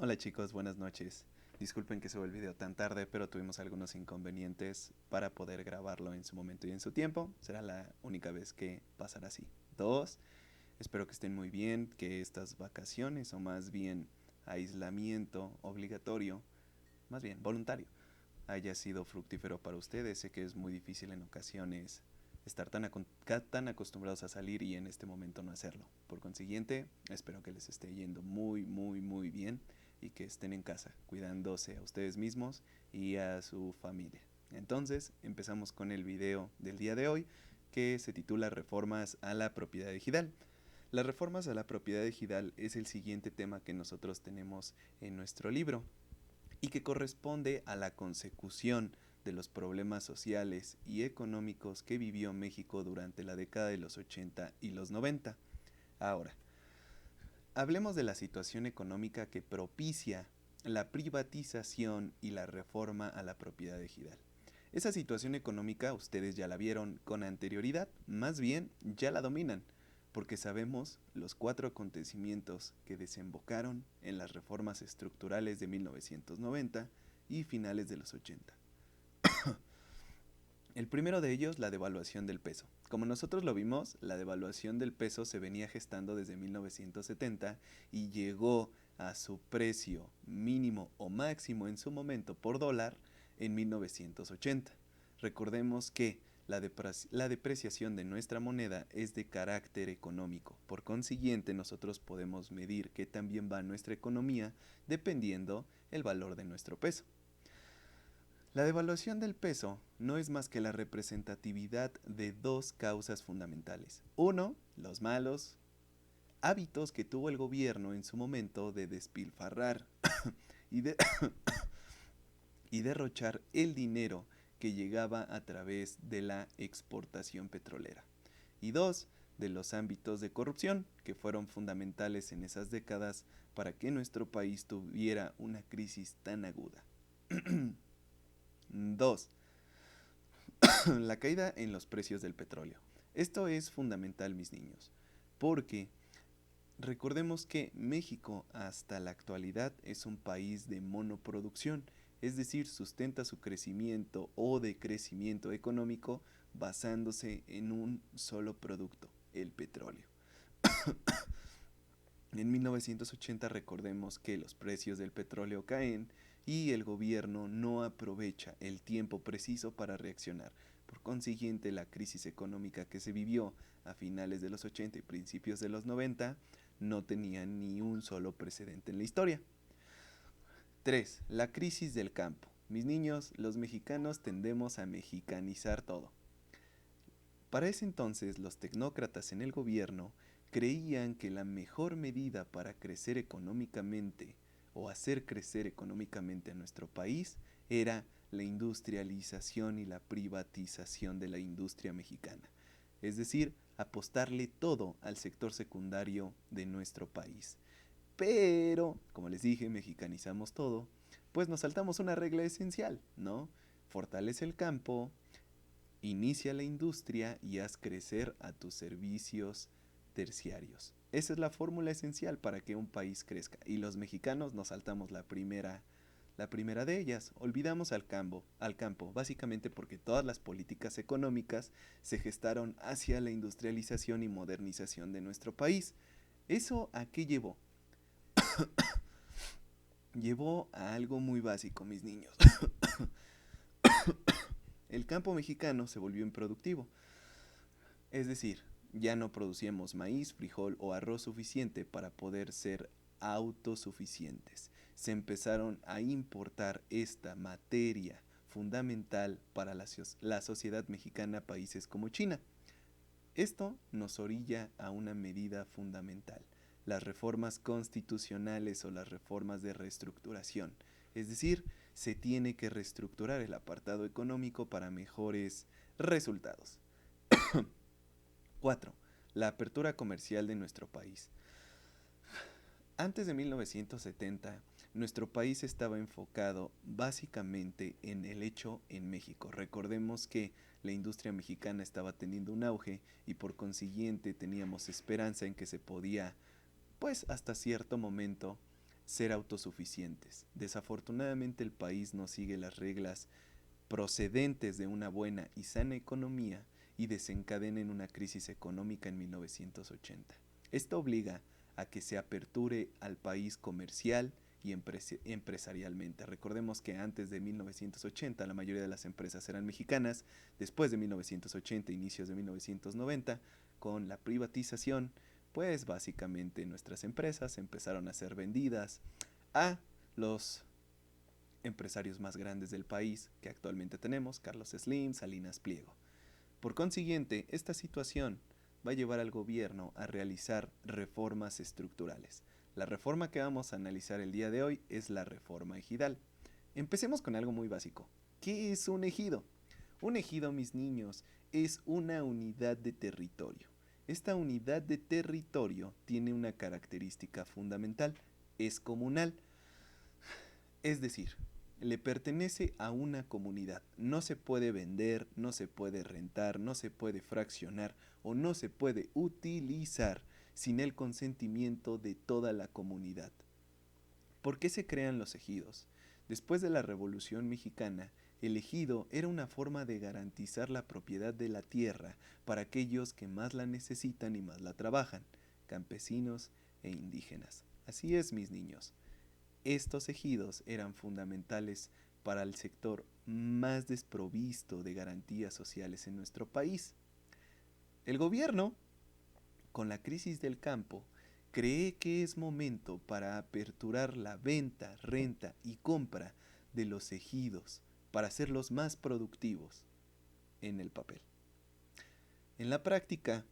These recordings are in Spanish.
Hola chicos, buenas noches. Disculpen que suba el video tan tarde, pero tuvimos algunos inconvenientes para poder grabarlo en su momento y en su tiempo. Será la única vez que pasará así. Dos, espero que estén muy bien, que estas vacaciones o más bien aislamiento obligatorio, más bien voluntario, haya sido fructífero para ustedes. Sé que es muy difícil en ocasiones estar tan acostumbrados a salir y en este momento no hacerlo. Por consiguiente, espero que les esté yendo muy bien y que estén en casa, cuidándose a ustedes mismos y a su familia. Entonces, empezamos con el video del día de hoy, que se titula Reformas a la propiedad digital. Las reformas a la propiedad digital es el siguiente tema que nosotros tenemos en nuestro libro y que corresponde a la consecución de los problemas sociales y económicos que vivió México durante la década de los 80 y los 90. Ahora, hablemos de la situación económica que propicia la privatización y la reforma a la propiedad digital. Esa situación económica ustedes ya la vieron con anterioridad, más bien ya la dominan, porque sabemos los 4 acontecimientos que desembocaron en las reformas estructurales de 1990 y finales de los 80. El primero de ellos, la devaluación del peso. Como nosotros lo vimos, la devaluación del peso se venía gestando desde 1970 y llegó a su precio mínimo o máximo en su momento por dólar en 1980. Recordemos que la depreciación de nuestra moneda es de carácter económico. Por consiguiente, nosotros podemos medir qué tan bien va nuestra economía dependiendo el valor de nuestro peso. La devaluación del peso no es más que la representatividad de dos causas fundamentales. Uno, los malos hábitos que tuvo el gobierno en su momento de despilfarrar y, de y derrochar el dinero que llegaba a través de la exportación petrolera. Y dos, de los ámbitos de corrupción que fueron fundamentales en esas décadas para que nuestro país tuviera una crisis tan aguda. 2. La caída en los precios del petróleo. Esto es fundamental, mis niños, porque recordemos que México hasta la actualidad es un país de monoproducción, es decir, sustenta su crecimiento o decrecimiento económico basándose en un solo producto, el petróleo. En 1980 recordemos que los precios del petróleo caen y el gobierno no aprovecha el tiempo preciso para reaccionar. Por consiguiente, la crisis económica que se vivió a finales de los 80 y principios de los 90 no tenía ni un solo precedente en la historia. 3. La crisis del campo. Mis niños, los mexicanos tendemos a mexicanizar todo. Para ese entonces, los tecnócratas en el gobierno creían que la mejor medida para crecer económicamente o hacer crecer económicamente a nuestro país era la industrialización y la privatización de la industria mexicana. Es decir, apostarle todo al sector secundario de nuestro país. Pero, como les dije, mexicanizamos todo, pues nos saltamos una regla esencial, ¿no? Fortalece el campo, inicia la industria y haz crecer a tus servicios terciarios. Esa es la fórmula esencial para que un país crezca. Y los mexicanos nos saltamos la primera de ellas. Olvidamos al campo, básicamente porque todas las políticas económicas se gestaron hacia la industrialización y modernización de nuestro país. ¿Eso a qué llevó? Llevó a algo muy básico, mis niños. El campo mexicano se volvió improductivo. Es decir, ya no producíamos maíz, frijol o arroz suficiente para poder ser autosuficientes. Se empezaron a importar esta materia fundamental para la sociedad mexicana a países como China. Esto nos orilla a una medida fundamental, las reformas constitucionales o las reformas de reestructuración. Es decir, se tiene que reestructurar el apartado económico para mejores resultados. 4. La apertura comercial de nuestro país. Antes de 1970, nuestro país estaba enfocado básicamente en el hecho en México. Recordemos que la industria mexicana estaba teniendo un auge y por consiguiente teníamos esperanza en que se podía, pues hasta cierto momento, ser autosuficientes. Desafortunadamente el país no sigue las reglas procedentes de una buena y sana economía y desencadena en una crisis económica en 1980. Esto obliga a que se aperture al país comercial y empresarialmente. Recordemos que antes de 1980 la mayoría de las empresas eran mexicanas, después de 1980, inicios de 1990, con la privatización, pues básicamente nuestras empresas empezaron a ser vendidas a los empresarios más grandes del país que actualmente tenemos, Carlos Slim, Salinas Pliego. Por consiguiente, esta situación va a llevar al gobierno a realizar reformas estructurales. La reforma que vamos a analizar el día de hoy es la reforma ejidal. Empecemos con algo muy básico. ¿Qué es un ejido? Un ejido, mis niños, es una unidad de territorio. Esta unidad de territorio tiene una característica fundamental, es comunal. Es decir, le pertenece a una comunidad. No se puede vender, no se puede rentar, no se puede fraccionar o no se puede utilizar sin el consentimiento de toda la comunidad. ¿Por qué se crean los ejidos? Después de la Revolución Mexicana, el ejido era una forma de garantizar la propiedad de la tierra para aquellos que más la necesitan y más la trabajan, campesinos e indígenas. Así es, mis niños. Estos ejidos eran fundamentales para el sector más desprovisto de garantías sociales en nuestro país. El gobierno, con la crisis del campo, cree que es momento para aperturar la venta, renta y compra de los ejidos para hacerlos más productivos en el papel. En la práctica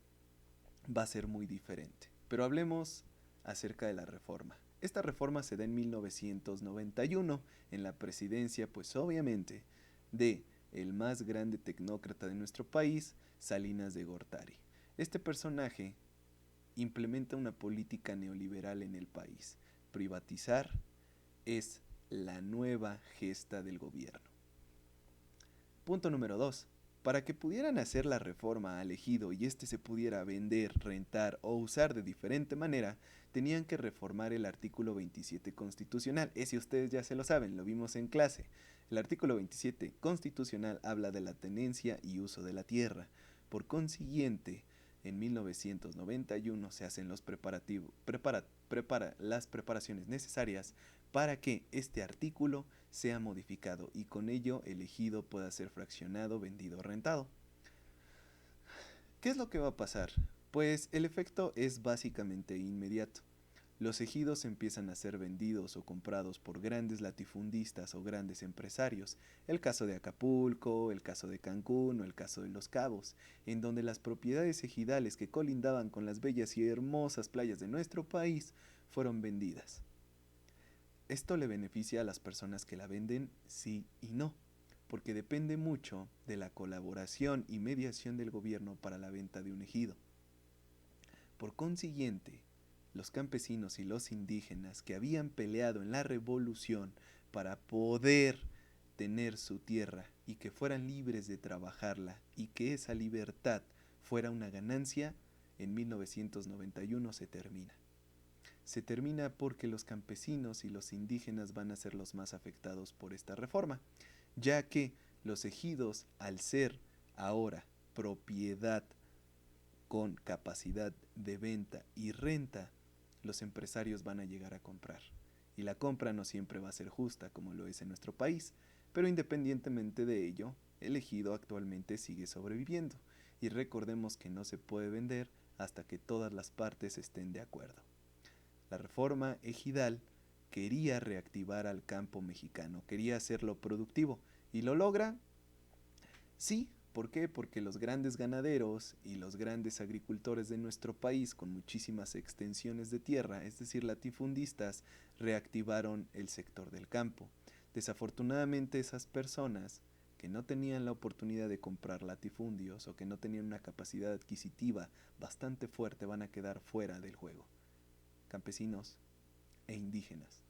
va a ser muy diferente, pero hablemos acerca de la reforma. Esta reforma se da en 1991 en la presidencia, pues obviamente, de el más grande tecnócrata de nuestro país, Salinas de Gortari. Este personaje implementa una política neoliberal en el país. Privatizar es la nueva gesta del gobierno. Punto número 2. Para que pudieran hacer la reforma al ejido y éste se pudiera vender, rentar o usar de diferente manera, tenían que reformar el artículo 27 constitucional. Ese ustedes ya se lo saben, lo vimos en clase. El artículo 27 constitucional habla de la tenencia y uso de la tierra. Por consiguiente, en 1991 se hacen los las preparaciones necesarias para que este artículo sea modificado y con ello el ejido pueda ser fraccionado, vendido o rentado. ¿Qué es lo que va a pasar? Pues el efecto es básicamente inmediato. Los ejidos empiezan a ser vendidos o comprados por grandes latifundistas o grandes empresarios, el caso de Acapulco, el caso de Cancún o el caso de Los Cabos, en donde las propiedades ejidales que colindaban con las bellas y hermosas playas de nuestro país fueron vendidas. Esto le beneficia a las personas que la venden, sí y no, porque depende mucho de la colaboración y mediación del gobierno para la venta de un ejido. Por consiguiente, los campesinos y los indígenas que habían peleado en la revolución para poder tener su tierra y que fueran libres de trabajarla y que esa libertad fuera una ganancia, en 1991 se termina. Se termina porque los campesinos y los indígenas van a ser los más afectados por esta reforma, ya que los ejidos, al ser ahora propiedad con capacidad de venta y renta, los empresarios van a llegar a comprar. Y la compra no siempre va a ser justa como lo es en nuestro país, pero independientemente de ello, el ejido actualmente sigue sobreviviendo. Y recordemos que no se puede vender hasta que todas las partes estén de acuerdo. La reforma ejidal quería reactivar al campo mexicano, quería hacerlo productivo. ¿Y lo logra? Sí. ¿Por qué? Porque los grandes ganaderos y los grandes agricultores de nuestro país con muchísimas extensiones de tierra, es decir, latifundistas, reactivaron el sector del campo. Desafortunadamente esas personas que no tenían la oportunidad de comprar latifundios o que no tenían una capacidad adquisitiva bastante fuerte van a quedar fuera del juego. Campesinos e indígenas.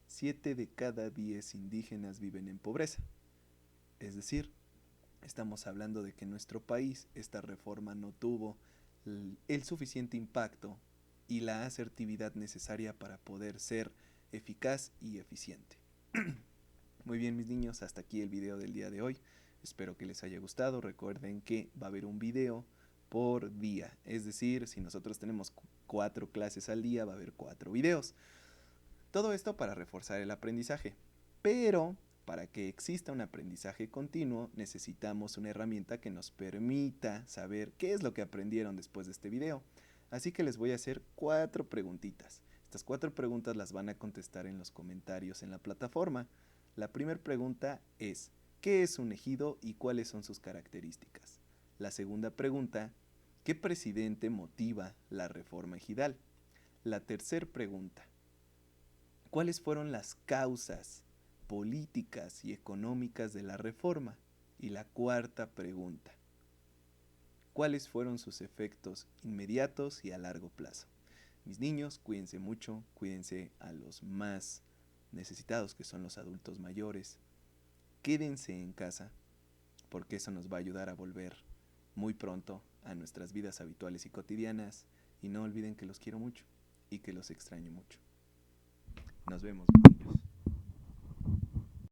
7 de cada 10 indígenas viven en pobreza. Es decir, estamos hablando de que en nuestro país esta reforma no tuvo el suficiente impacto y la asertividad necesaria para poder ser eficaz y eficiente. Muy bien, mis niños, hasta aquí el video del día de hoy. Espero que les haya gustado. Recuerden que va a haber un video por día. Es decir, si nosotros tenemos 4 clases al día, va a haber 4 videos. Todo esto para reforzar el aprendizaje. Pero para que exista un aprendizaje continuo, necesitamos una herramienta que nos permita saber qué es lo que aprendieron después de este video. Así que les voy a hacer 4 preguntitas. Estas 4 preguntas las van a contestar en los comentarios en la plataforma. La primera pregunta es, ¿qué es un ejido y cuáles son sus características? La segunda pregunta, ¿qué presidente motiva la reforma ejidal? La tercera pregunta, ¿cuáles fueron las causas políticas y económicas de la reforma? Y la cuarta pregunta, ¿cuáles fueron sus efectos inmediatos y a largo plazo? Mis niños, cuídense mucho, cuídense a los más necesitados, que son los adultos mayores. Quédense en casa, porque eso nos va a ayudar a volver muy pronto a nuestras vidas habituales y cotidianas. Y no olviden que los quiero mucho y que los extraño mucho. Nos vemos, mis niños.